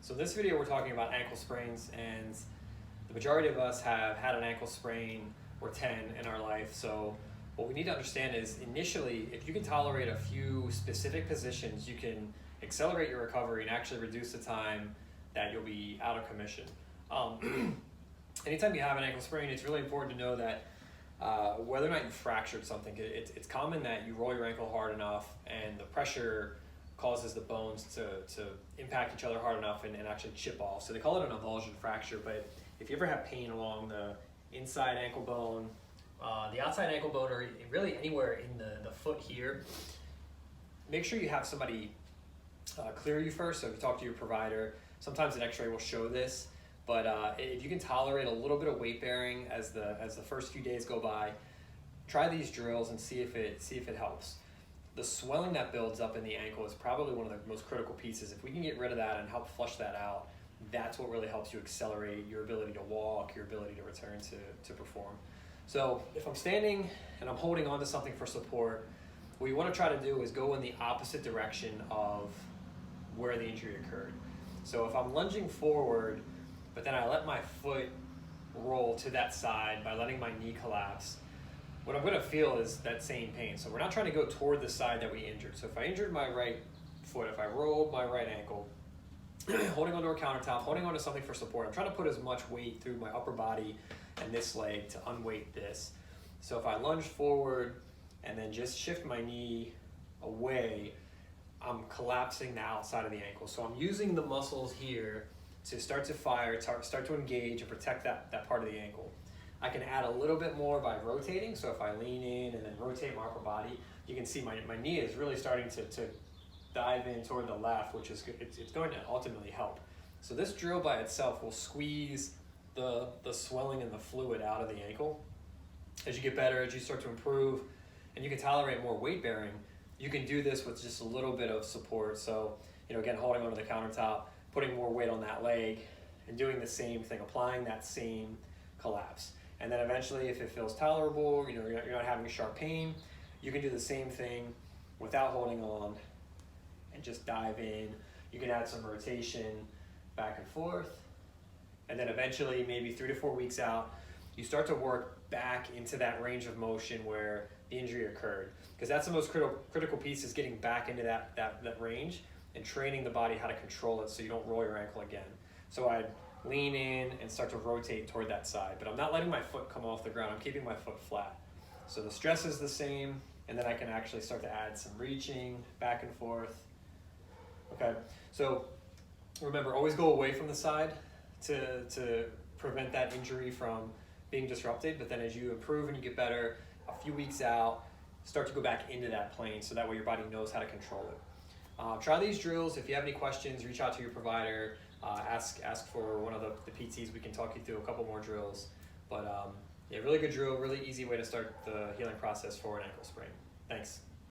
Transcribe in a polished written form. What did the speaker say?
So in this video we're talking about ankle sprains, and the majority of us have had an ankle sprain or 10 in our life. So what we need to understand is initially, if you can tolerate a few specific positions, you can accelerate your recovery and actually reduce the time that you'll be out of commission. Anytime you have an ankle sprain, it's really important to know that whether or not you fractured something, it's common that you roll your ankle hard enough and the pressure causes the bones to impact each other hard enough and actually chip off. So they call it an avulsion fracture, but if you ever have pain along the inside ankle bone, the outside ankle bone, or really anywhere in the foot here, make sure you have somebody clear you first. So if you talk to your provider, sometimes an x-ray will show this, but if you can tolerate a little bit of weight bearing as the first few days go by, try these drills and see if it helps. The swelling that builds up in the ankle is probably one of the most critical pieces. If we can get rid of that and help flush that out, that's what really helps you accelerate your ability to walk, your ability to return to perform. So if I'm standing and I'm holding onto something for support, what you want to try to do is go in the opposite direction of where the injury occurred. So if I'm lunging forward, but then I let my foot roll to that side by letting my knee collapse, what I'm going to feel is that same pain. So we're not trying to go toward the side that we injured. So if I injured my right foot, if I rolled my right ankle, holding onto a countertop, holding onto something for support, I'm trying to put as much weight through my upper body and this leg to unweight this. So if I lunge forward and then just shift my knee away, I'm collapsing the outside of the ankle. So I'm using the muscles here to start to fire, start to engage and protect that part of the ankle. I can add a little bit more by rotating. So if I lean in and then rotate my upper body, you can see my knee is really starting to dive in toward the left, which is it's going to ultimately help. So this drill by itself will squeeze the swelling and the fluid out of the ankle. As you get better, as you start to improve, and you can tolerate more weight bearing, you can do this with just a little bit of support. So, again, holding onto the countertop, putting more weight on that leg, and doing the same thing, applying that same collapse. And then eventually, if it feels tolerable, you're not having sharp pain, you can do the same thing without holding on and just dive in. You can add some rotation back and forth. And then eventually, maybe 3 to 4 weeks out, you start to work back into that range of motion where the injury occurred. Because that's the most critical piece, is getting back into that range and training the body how to control it so you don't roll your ankle again. So I'd lean in and start to rotate toward that side, but I'm not letting my foot come off the ground. I'm keeping my foot flat. So the stress is the same, and then I can actually start to add some reaching back and forth. Okay, so remember, always go away from the side to prevent that injury from being disrupted, but then as you improve and you get better, a few weeks out, start to go back into that plane so that way your body knows how to control it. Try these drills. If you have any questions, reach out to your provider. Ask for one of the PTs. We can talk you through a couple more drills. But yeah, really good drill, really easy way to start the healing process for an ankle sprain. Thanks.